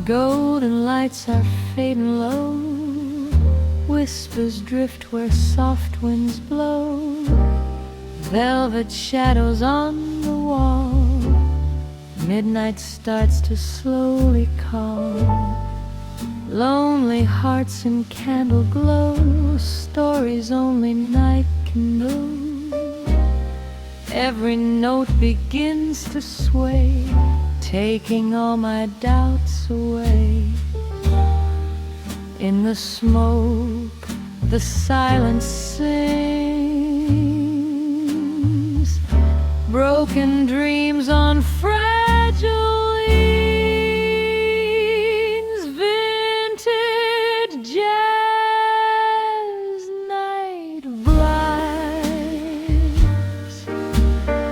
Golden lights are fading low, whispers drift where soft winds blow, velvet shadows on the wall, midnight starts to slowly call, lonely hearts in candle glow, stories only night can know. Every note begins to sway, taking all my doubts away. In the smoke, the silence sings, broken dreams on fragile wings, vintage jazz night blinds,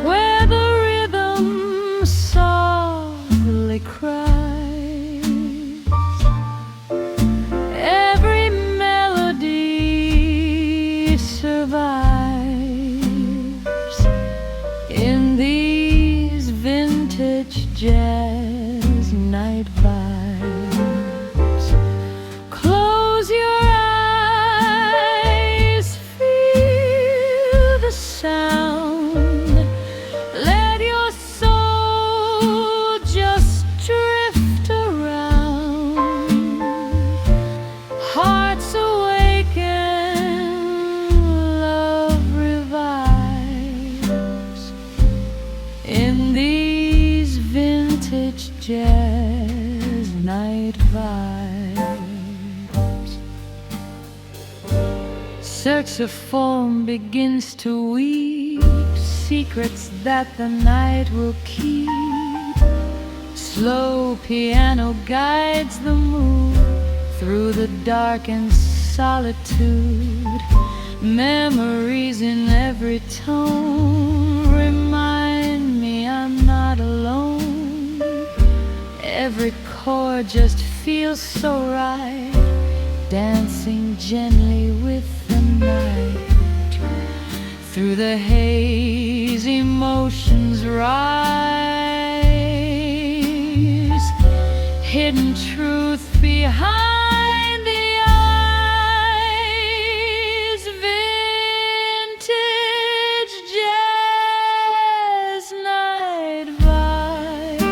where the rhythm softly cries. Every melody survives in these vintage jazz night vibes. Close your eyes, feel the sound, let your soul just drift around. Hearts awaken, love revives in these vintage jazz night vibes. Saxophone begins to weep secrets that the night will keep. Slow piano guides the mood through the darkened solitude. Memories in every tone remind me I'm not alone. Every chord just feels so right, dancing gently with the night. Through the haze, emotions rise, hidden truth behind the eyes. Vintage jazz night vibes,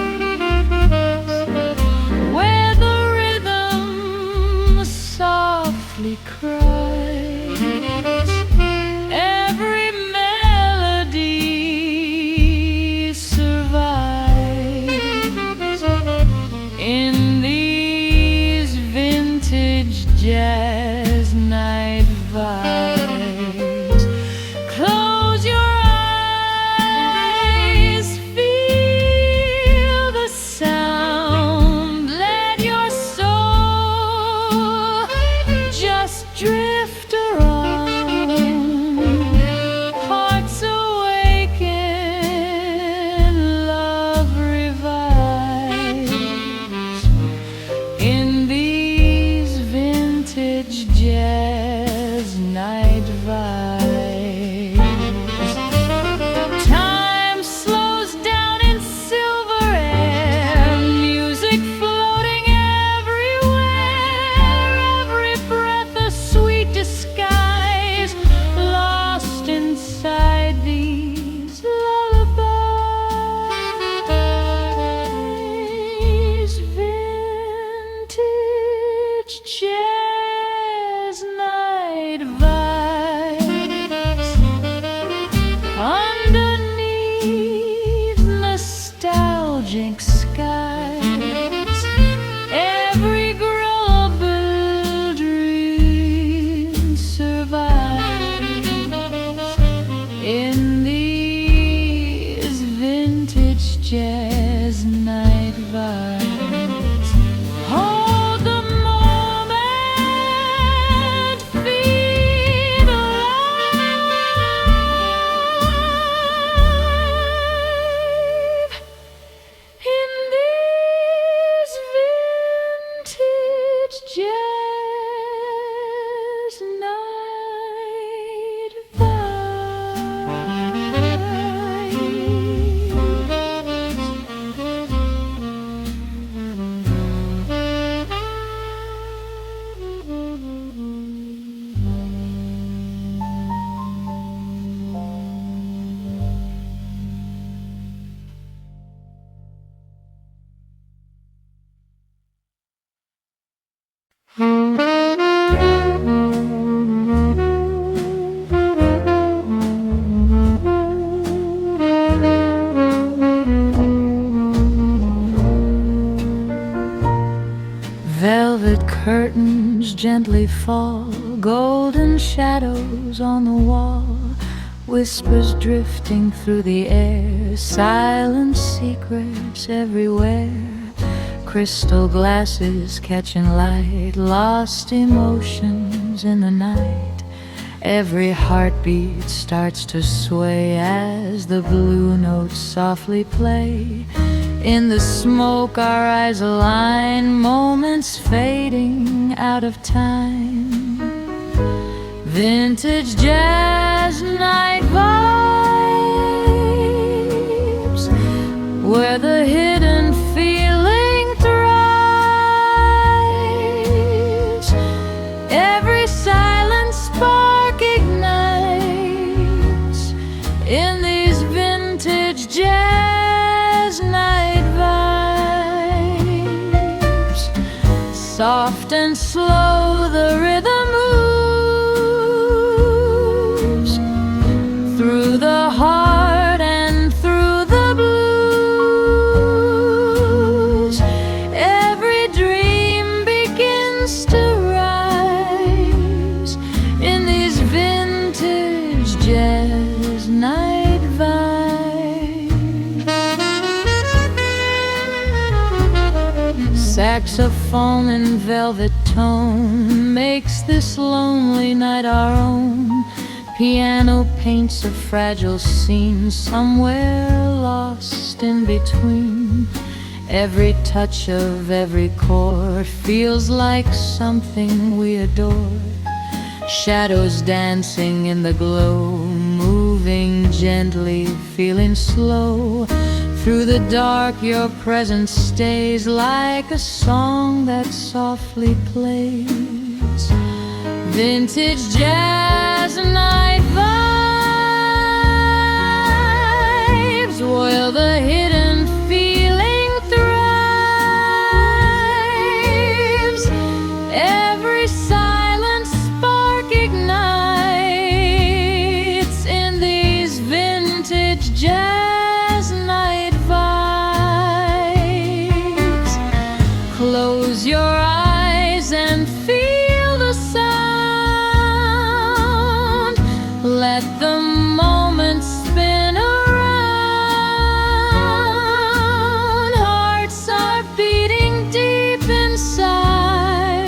where the rhythm softly cries. Every melody survives in these vintage curtains gently fall, golden shadows on the wall, whispers drifting through the air, silent secrets everywhere, crystal glasses catching light, lost emotions in the night. Every heartbeat starts to sway as the blue notes softly play. In the smoke our eyes align, moments fading out of time. Vintage jazz night vibes, where the hidden feeling thrives. Every silent spark ignites in these vintage jazz night vibes. Soft and slow the rhythm moves through the heart and through the blues. Every dream begins to rise in these vintage jazz night vibes. Saxophone and velvet tone makes this lonely night our own. Piano paints a fragile scene, somewhere lost in between. Every touch of every chord feels like something we adore. Shadows dancing in the glow, moving gently, feeling slow. Through the dark your presence stays, like a song that softly plays. Vintage jazz night vibes, where the hidden feeling thrives. Every silent spark ignites in these vintage jazz night vibes. Close your eyes and feel the sound. Let the moment spin around. Hearts are beating deep inside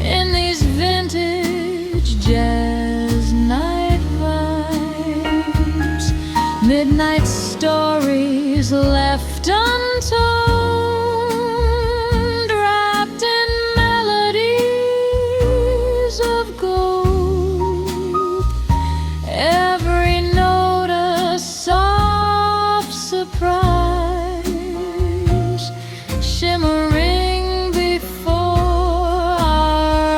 in these vintage jazz night vibes. Midnight stories left untold, wrapped in melodies of gold. Every note a soft surprise, shimmering before our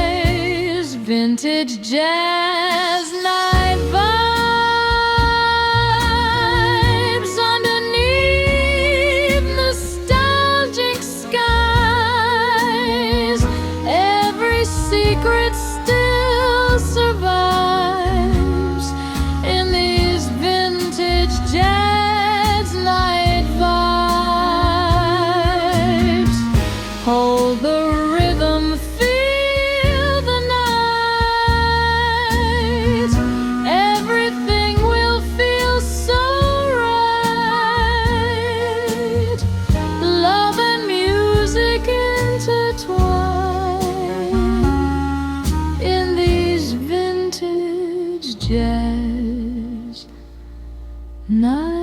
eyes. Vintage jazz night vibes underneath nostalgic skies. Every secret still survives in these vintage jazz night vibes. Hold the rhythm, feel the night. Everything will feel so right. Love and music intertwine in these vintage jazz night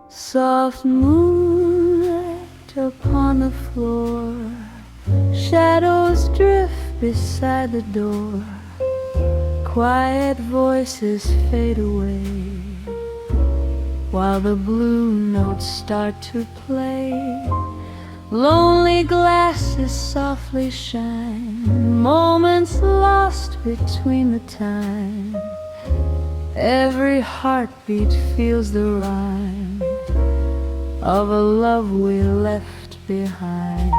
Soft moonlight upon the floor, Shadows drift beside the door, quiet voices fade away, while the blue notes start to play. Lonely glasses softly shine, moments lost between the time. Every heartbeat feels the rhyme of a love we left behind.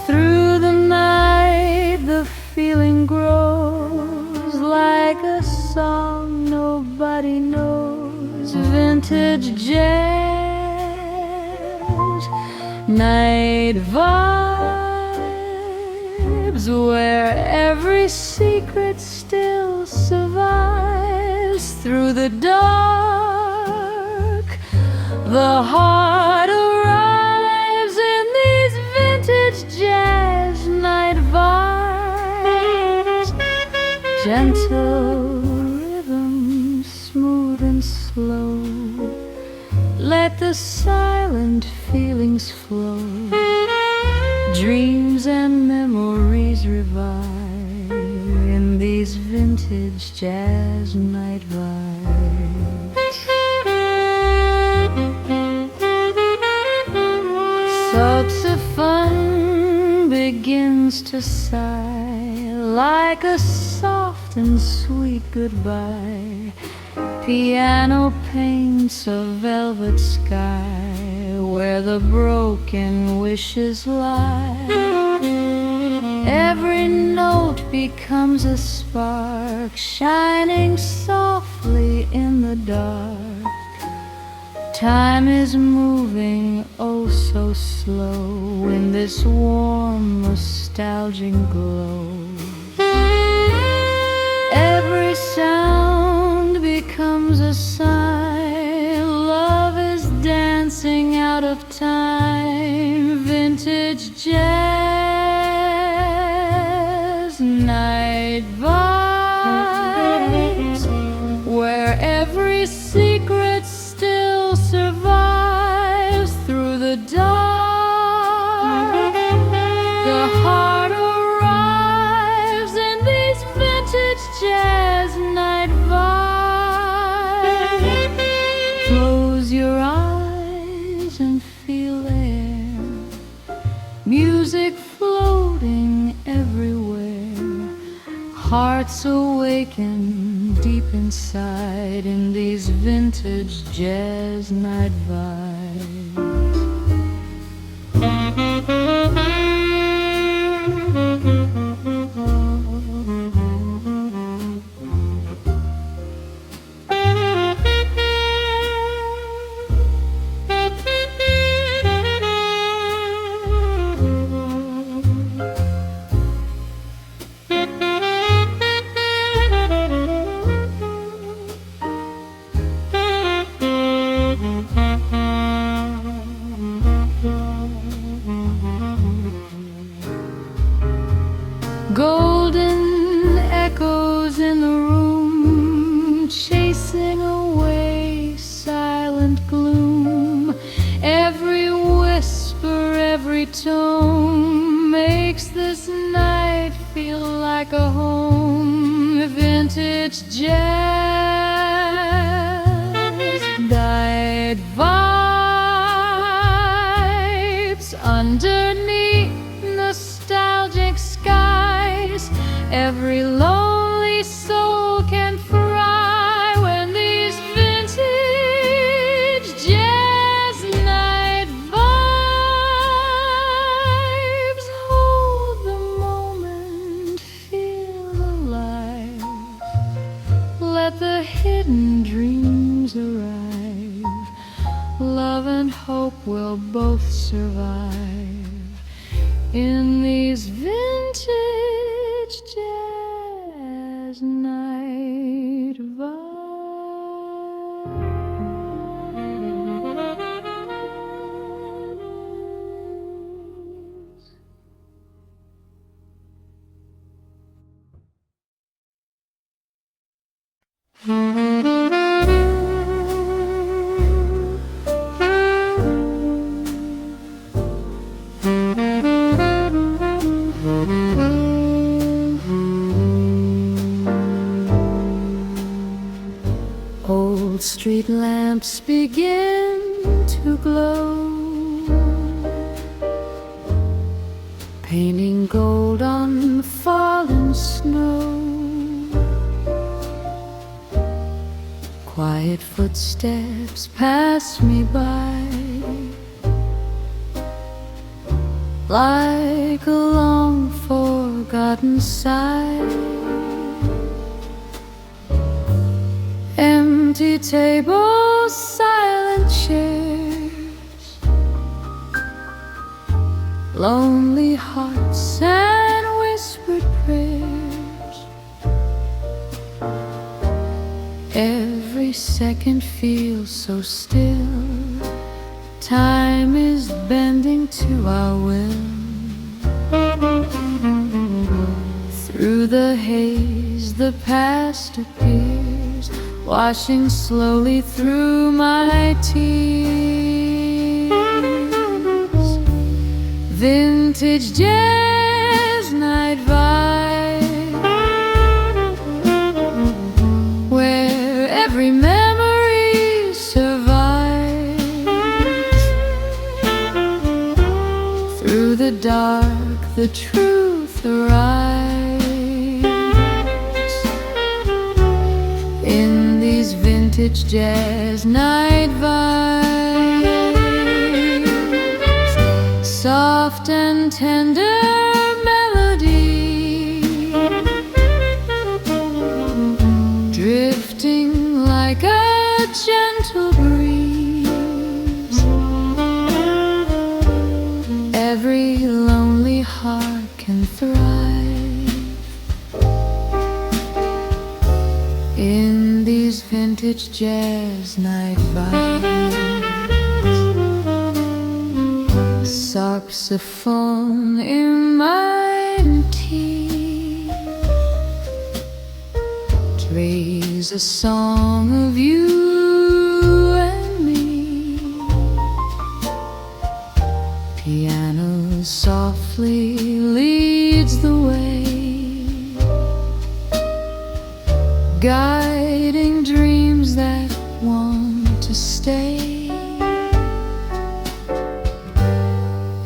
Through the night the feeling grows like a song nobody knows. Vintage jazz, night vibes, where every secret still survives. Through the dark, the heart arrives in these vintage jazz night vibes. Gentle rhythm, smooth and slow, let the silent feelings flow. Dreams and memories revive in these vintage jazz night vibes. Saxophone begins to sigh like a soft and sweet goodbye. Piano paints a velvet sky where the broken wishes lie. Every note becomes a spark, shining softly in the dark. Time is moving oh so slow in this warm nostalgic glow. Every sound becomes a sign love is dancing out of time. Vintage jazz night vibes, where every secret still survives. Through the dark, the heart arrives in these vintage jazz night vibes. Close your eyes and feel air, music floating everywhere. Hearts awaken deep inside in these vintage jazz night vibes. Golden echoes in the room, chasing away silent gloom. Every whisper, every tone makes this night feel like a home. Vintage jazz, night vibes underneath nostalgic skies. Every lonely soul can fry when these vintage jazz night vibes hold the moment, feel alive. Let the hidden dreams arrive. Love and hope will both survive in these vintage jazz night vibes. street lamps begin to glow, painting gold on the fallen snow. Quiet footsteps pass me by, like a long forgotten sigh. Empty tables, silent chairs, lonely hearts and whispered prayers. Every second feels so still, time is bending to our will. Through the haze the past appears, washing slowly through my tears. Vintage jazz night vibe, where every memory survives. Through the dark the truth arrives. In these vintage jazz night vibes, soft and tender melody, drifting like a gentle breeze. Every lonely heart can thrive in these vintage jazz night vibes. Saxophone in my tea plays a song of you and me. Piano softly leads the way, guiding dreams that want to stay.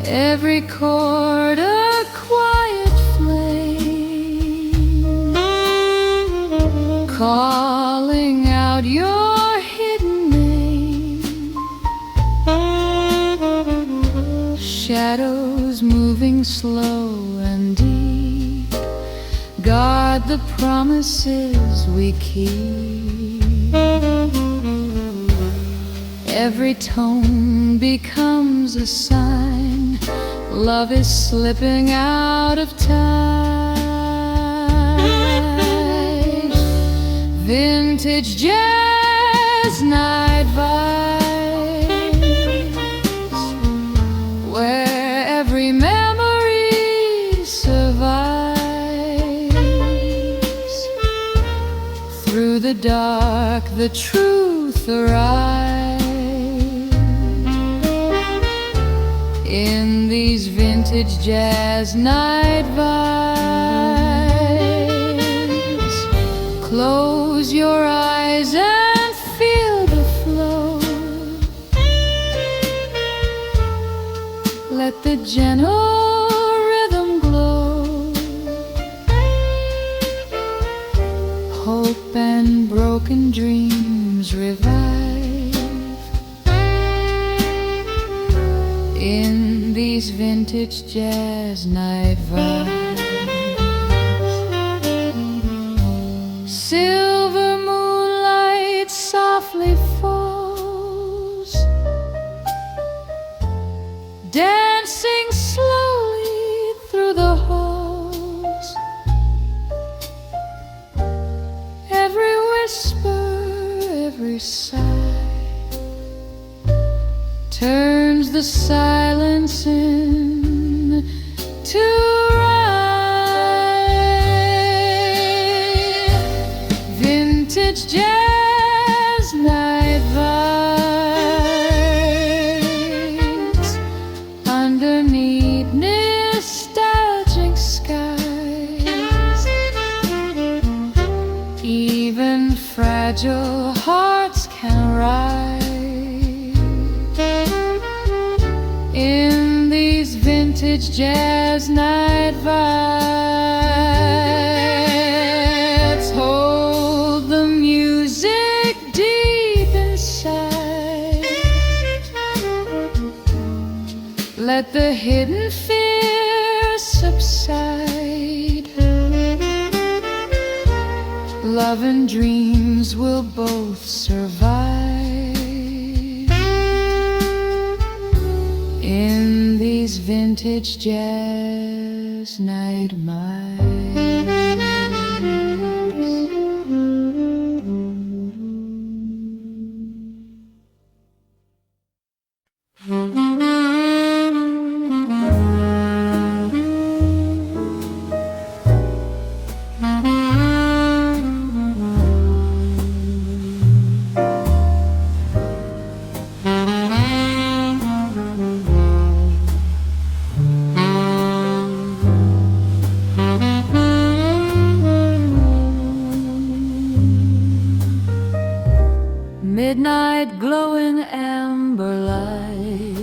Every chord a quiet flame, calling out your hidden name. Shadows moving slow and deep guard the promises we keep. Every tone becomes a sign love is slipping out of time. Vintage jazz night vibes, where every memory survives. Through the dark the truth arrives. In these vintage jazz night vibes, close your eyes and feel the flow. Let the gentle rhythm glow. Hope and broken dreams revive in these vintage jazz night vibes. Silver moonlight softly falls, dancing slowly through the halls. Every whisper, every sigh turns the silence into rhyme. Vintage jazz night vibes, underneath nostalgic skies. Even fragile hearts can these vintage jazz night vibes, hold the music deep inside. Let the hidden fear subside. Love and dreams will both survive in these vintage jazz night vibes. Midnight glowing amber light,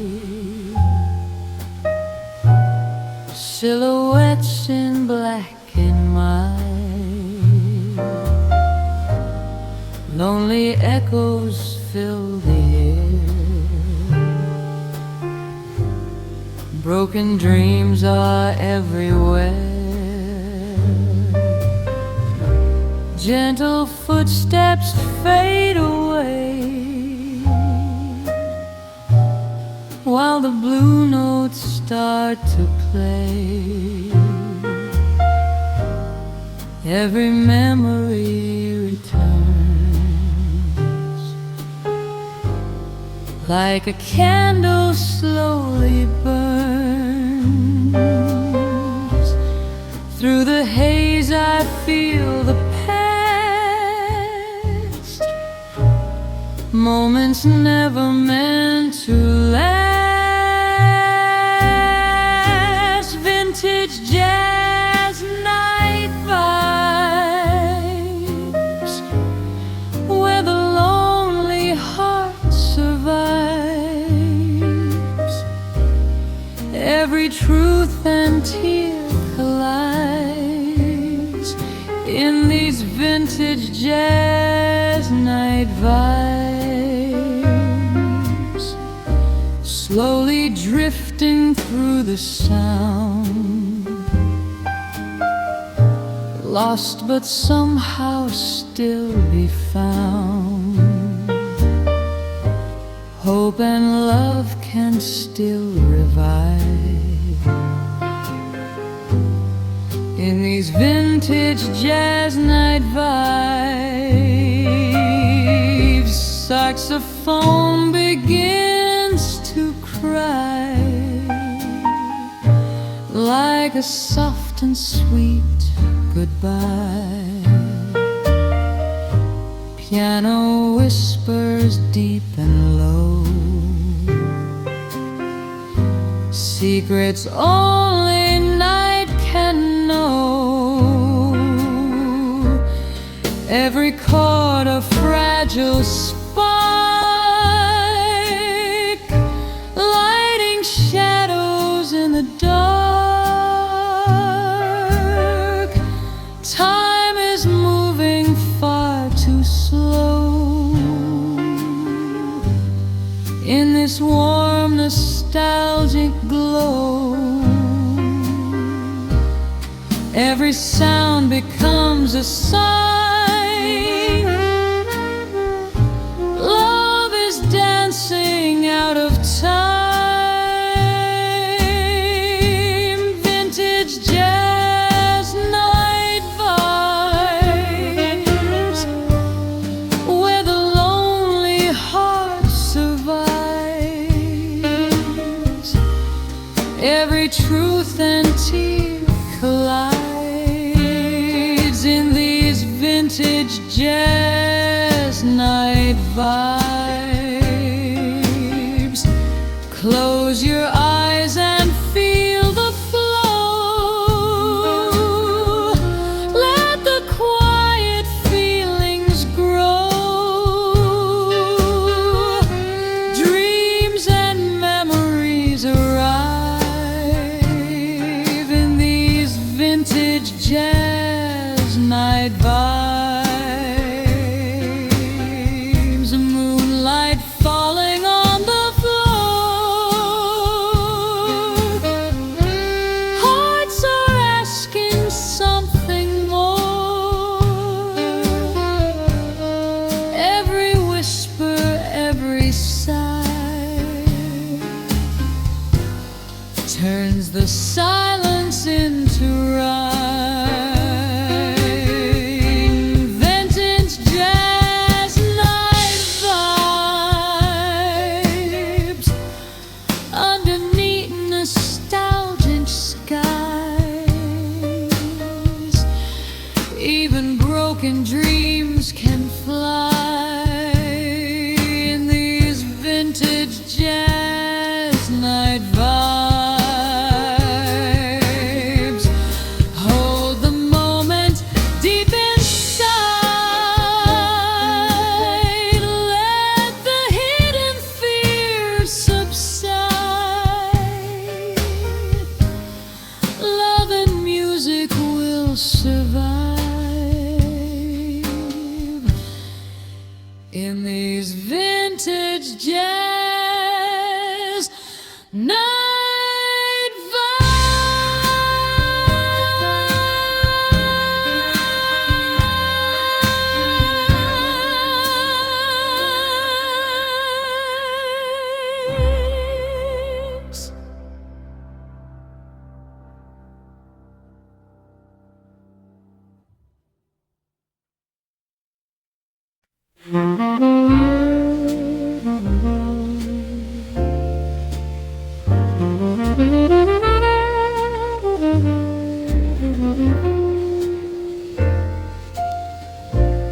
silhouettes in black and white, lonely echoes fill the air, broken dreams are everywhere. Gentle footsteps fade away, while the blue notes start to play. Every memory returns, like a candle slowly burns. Through the haze I feel the moments never meant to last. Vintage jazz night vibes, where the lonely heart survives. Every truth and tear collides in these vintage jazz night vibes. Slowly drifting through the sound, lost but somehow still be found. Hope and love can still revive in these vintage jazz night vibes. Saxophone begins to cry, like a soft and sweet goodbye. Piano whispers deep and low, secrets only night can know. Every chord a fragile spark, lighting shadows in the dark. Time is moving far too slow in this warm nostalgic glow. Every sound becomes a sign. Love is dancing out of time. Vintage jazz night vibes, where the lonely heart survives. Every truth and tear collides in these vintage jazz night vibes. Close your eyes and feel the flow. Let the quiet feelings grow. Dreams and memories arise turns the silence into rhyme. Vintage jazz night vibes underneath nostalgic skies. Even broken dreams can fly in these vintage jazz night vibes. Hold the moment deep inside. Let the hidden fears subside. Love and music will survive in these vintage jazz night vibes.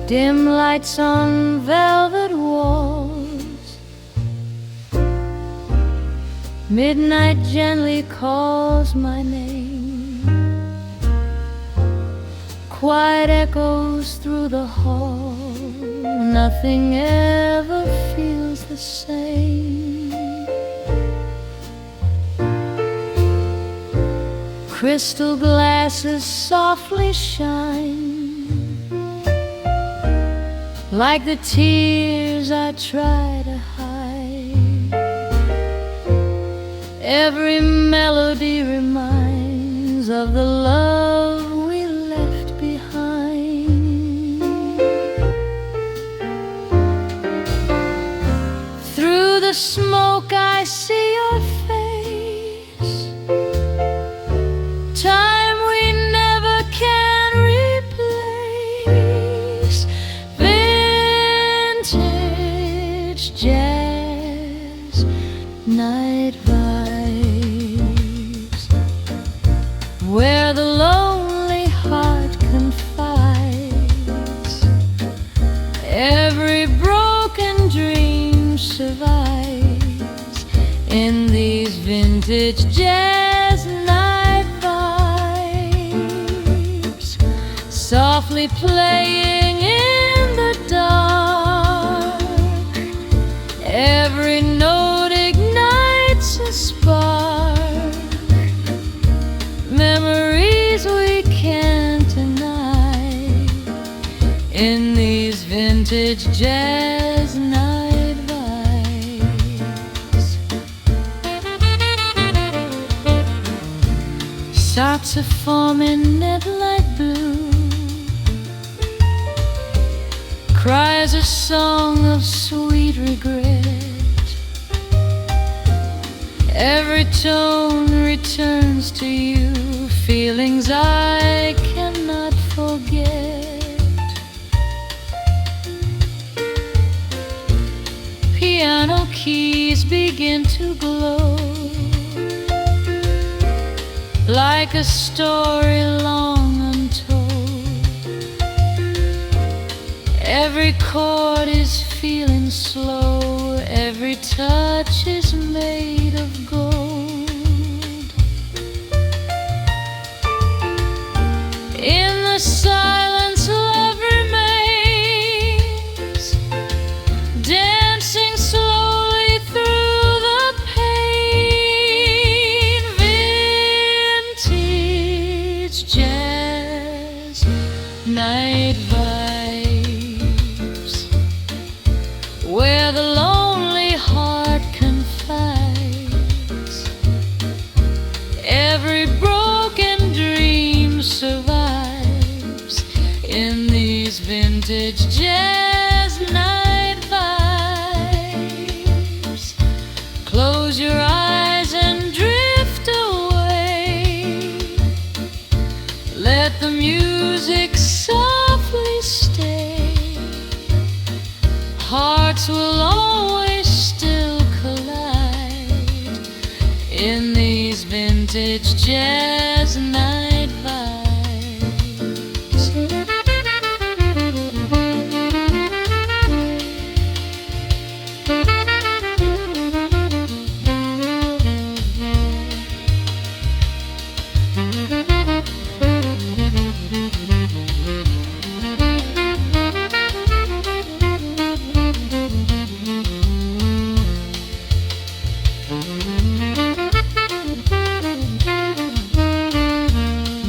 Dim lights on velvet walls. Midnight gently calls my name. Quiet echoes through the hall. Nothing ever feels the same. Crystal glasses softly shine, like the tears I try to hide. Every melody reminds of the love we left behind. Through the smoke I see your face. Time we never can replace. Vintage jazz night vibes, where the lonely heart confides. Every broken dream survives in these vintage jazz night vibes, softly playing in the dark. Every note ignites a spark, memories we can't deny in these vintage jazz night vibes. Saxophone in midnight blue cries a song of sweet regret. Every tone returns to you, feelings I cannot forget. Piano keys begin to glow, like a story long untold. Every chord is feeling slow, every touch is made of gold. In the silence love remains, dancing slowly through the pain. Vintage jazz night vibes, where the lonely heart confides. these vintage jazz night vibes.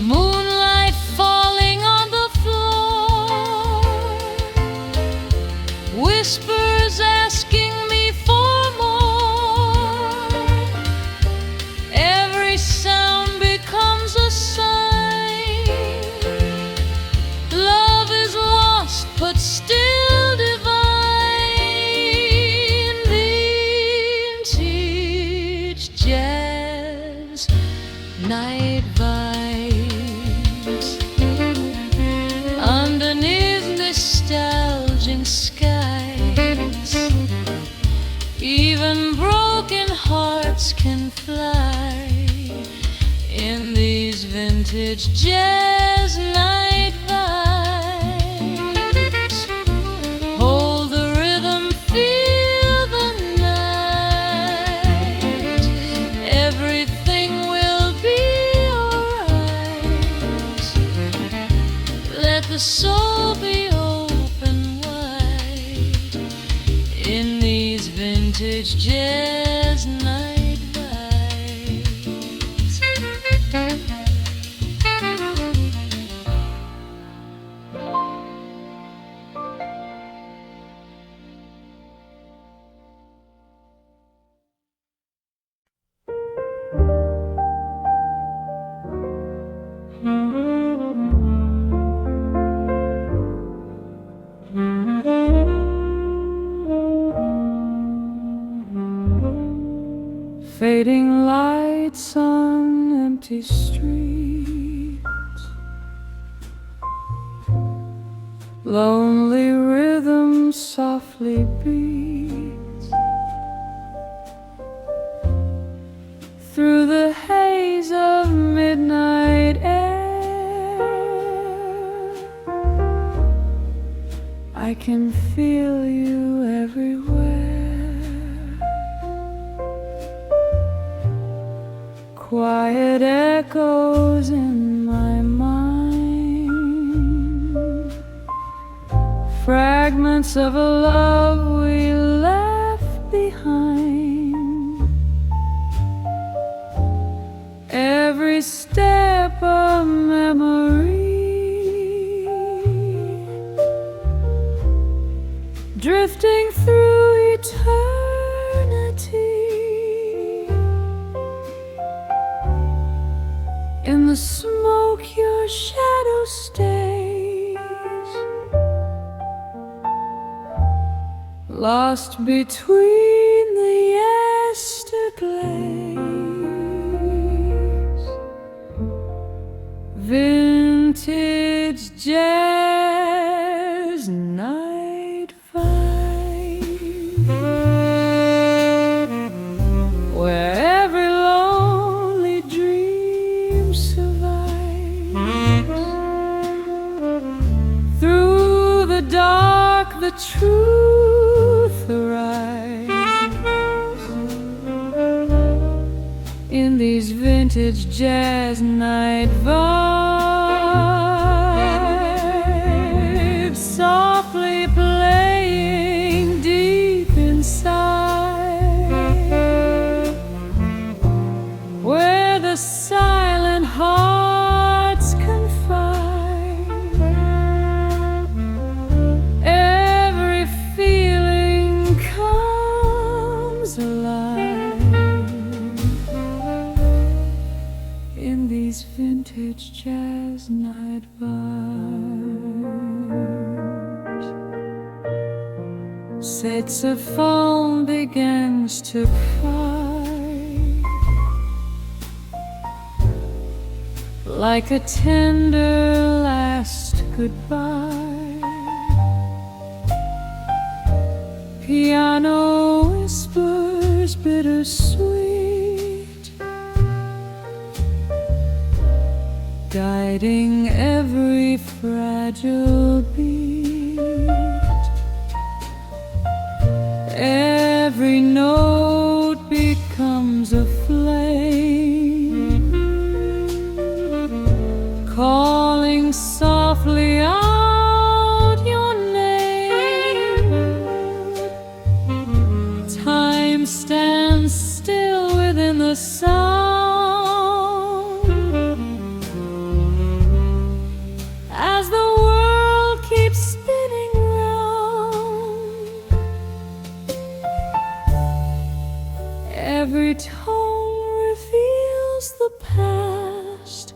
Moonlight falling on the floor, whispers asking me for more. Every sound becomes a sign. Love is lost but still divine. Vintage jazz night vibes underneath nostalgic skies. Even broken hearts can fly in these vintage jazz night vibes. Hold the rhythm, feel the night. Everything will be alright. Let the soul be open wide in these vintage jazz night vibes. Fading lights on empty streets, lonely rhythm softly beats through the haze of midnight air. I can feel you everywhere. Quiet echoes in my mind, fragments of a love we left behind. Every step a memory, drifting through eternity. In the smoke your shadow stays, lost between the yesterglaze. Vintage jazz night vibe, where every lonely dream survives. Through the dark the truth arrives in these vintage jazz night vibes, softly playing deep inside, where the silent hearts confide. Every feeling comes alive in these vintage jazz night vibes. Saxophone begins to cry, like a tender last goodbye. Piano whispers bittersweet, guiding every fragile beat. Every note becomes a flame, calling softly out your name. Time stands still within the sound, as the world keeps spinning round. Every tone reveals the past.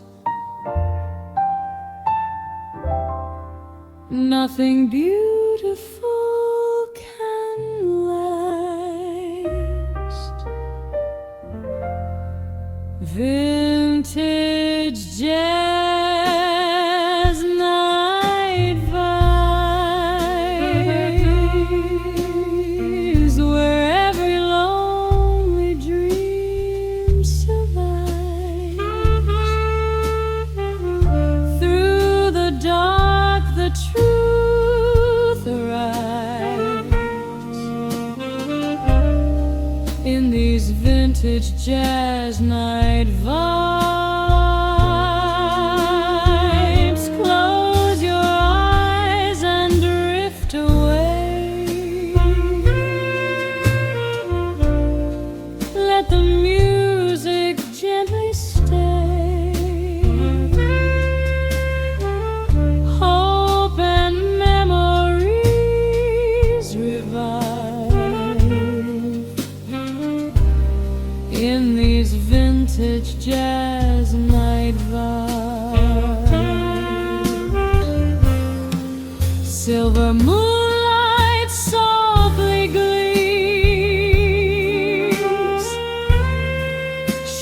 Nothing beautiful can last. Vintage jazz night vibes, where every lonely dream survives. Through the dark, the truth arrives. In these vintage jazz night vibes, close your eyes and drift away. Let the music gently stay. Hope and memories revive. In these vintage jazz night vibes, silver moonlight softly gleams,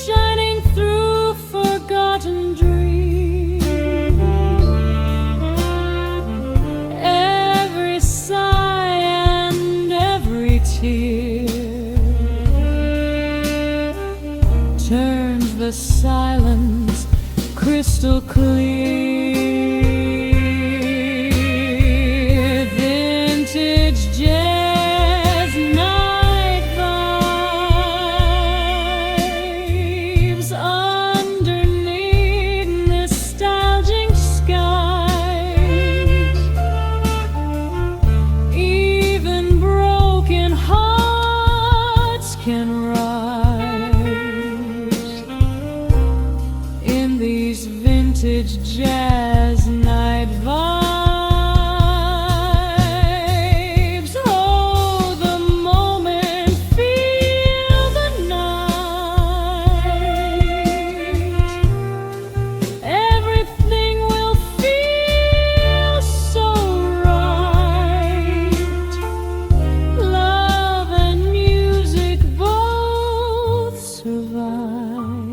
shining through forgotten dreams. Every sigh and every tear turns the silence crystal clear. Vintage jazz night vibes, underneath nostalgic skies. Even broken hearts can rise. In these vintage jazz night vibes, hold the moment, feel the night. Everything will feel so right. Love and music both survive.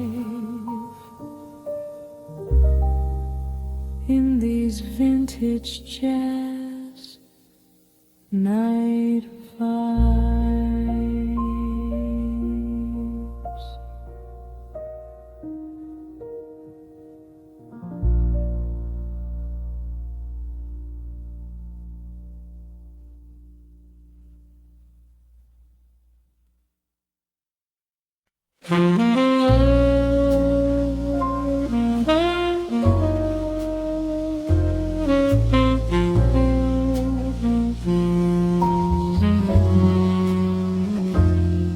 In these vintage jazz night vibes.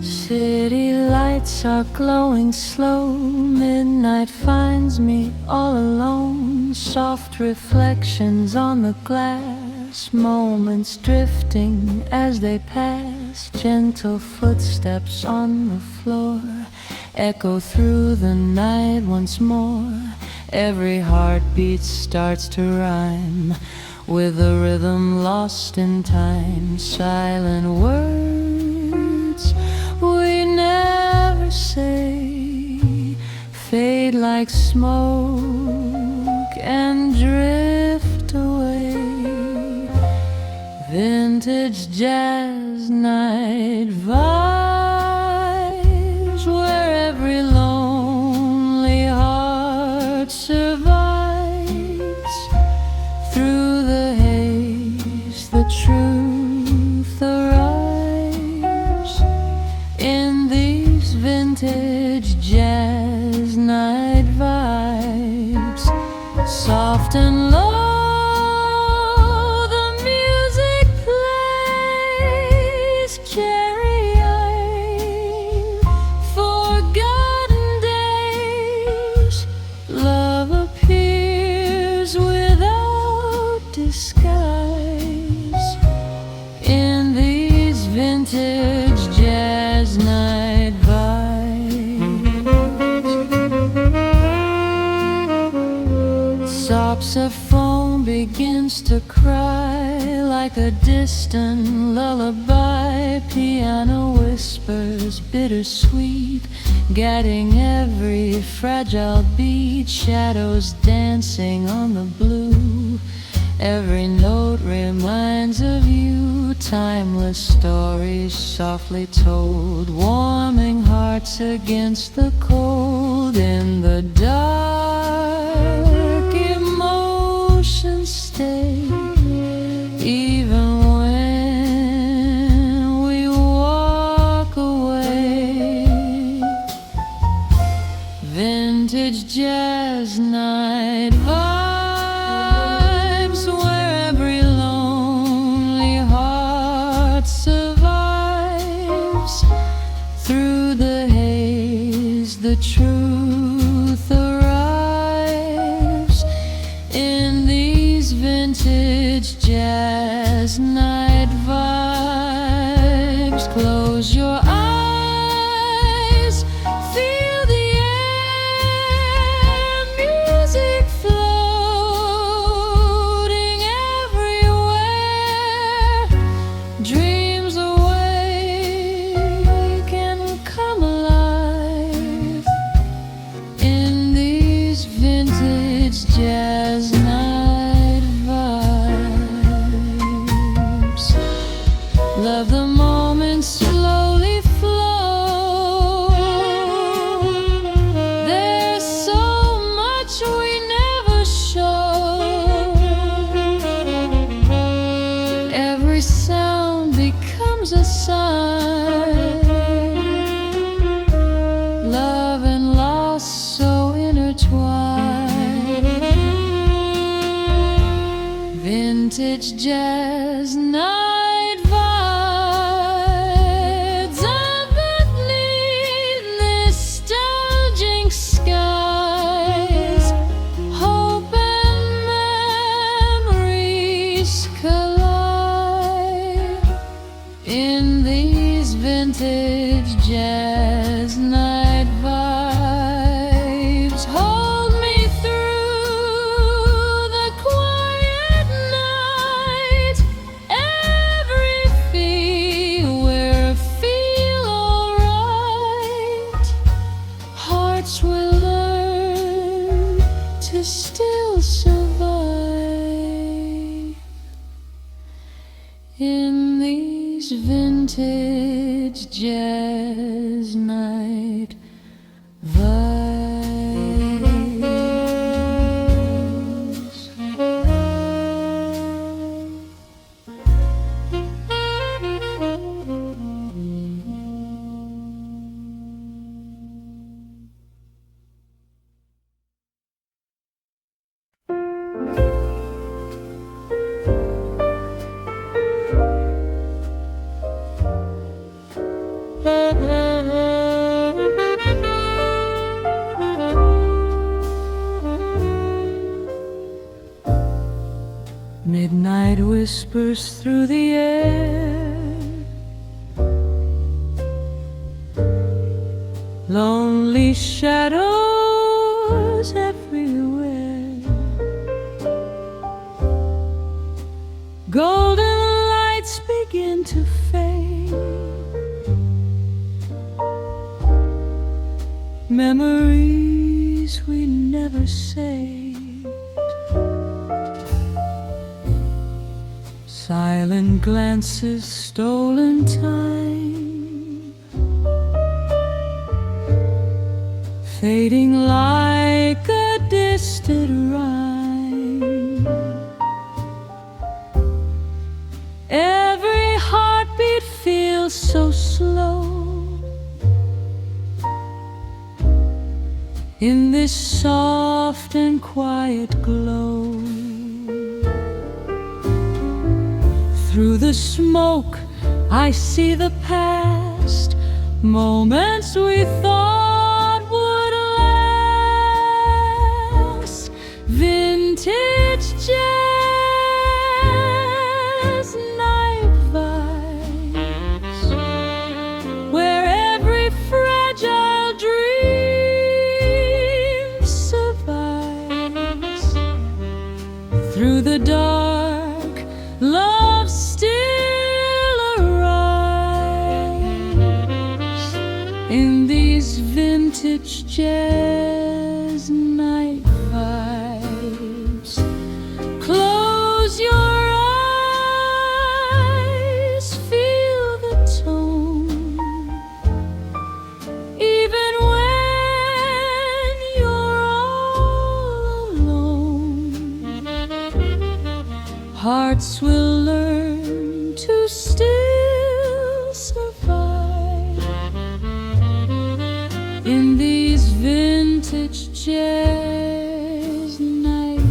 City lights are glowing slow. Midnight finds me all alone. Soft reflections on the glass, moments drifting as they pass. Gentle footsteps on the floor echo through the night once more. Every heartbeat starts to rhyme with a rhythm lost in time. Silent words we never say fade like smoke and drift away. Vintage jazz night vibes, where every lonely heart survives. soft and low, the music plays cherry-eyed, forgotten days. Love appears without disguise in these vintage jazz night vibes. Saxophone begins to cry like a distant lullaby. Piano whispers bittersweet, guiding every fragile beat. Shadows dancing on the blue, every note reminds of you. Timeless stories softly told, warming hearts against the cold. In the dark, emotions stay, even when we walk away. Vintage jazz night vibes, where every lonely heart survives. Through the haze, the truth arrives in these vintage jazz night vibes. Close your eyes, feel the air, music floating everywhere. Dreams awake and come alive in these vintage jazz night vibes. Love the moments slowly flow. There's so much we never show. Every sound becomes a sign. Love and loss so intertwined. Vintage jazz night vibes beneath nostalgic skies. Hope and memories collide in these vintage jazz night vibes. Hold me through the quiet night. Every feel where feel alright. Hearts will learn to still survive in these vintage jazz night vibes. Midnight whispers through the air, lonely shadows everywhere. Golden lights begin to fade, memories we never saved. Silent glances, stolen time, fading like a distant rhyme. Every heartbeat feels so slow in this soft and quiet glow. Through the smoke I see the past, moments we thought would last. Vintage jazz night vibes, where every fragile dream survives. Through the dark, love still arrives in these vintage jazz night vibes. Close your eyes, feel the tone, even when you're all alone. Hearts will learn to still survive in these vintage jazz night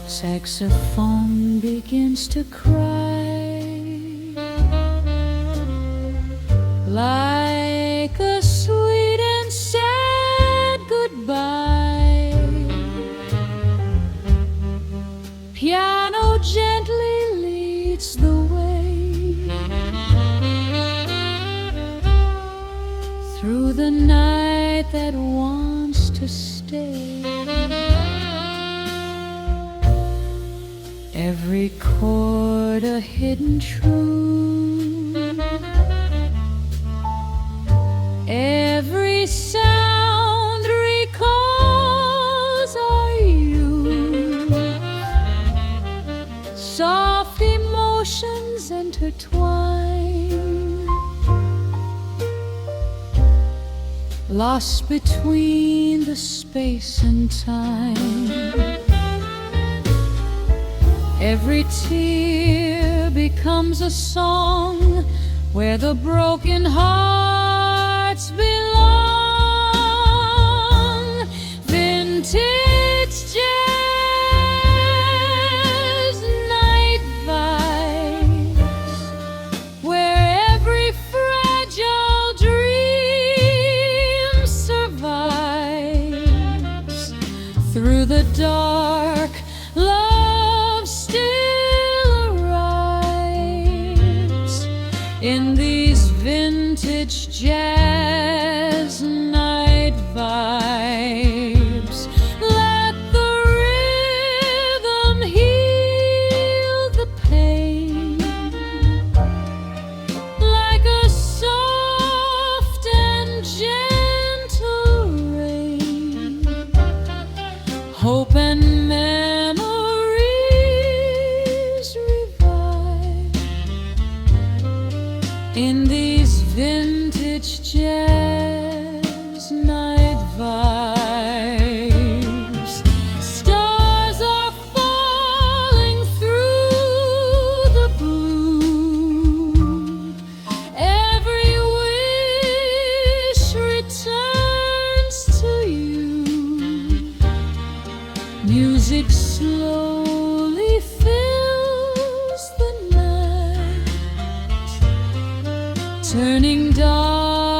Saxophone begins to cry like a sweet and sad goodbye. Piano gently leads the way through the night that wants to stay. Every chord a hidden truth, every sound recalls our youth. Soft emotions intertwine, lost between the space and time. Every tear becomes a song where the broken hearts belong. Vintage jazz night vibes, where every fragile dream survives. Through the dark, love still arrives in these vintage jazz night vibes. Let the rhythm heal the pain like a soft and gentle rain. Hope and memories revive in these vintage jazz night vibes. Stars are falling through the blue. Every wish returns to you. Music slowly fills the night, turning dark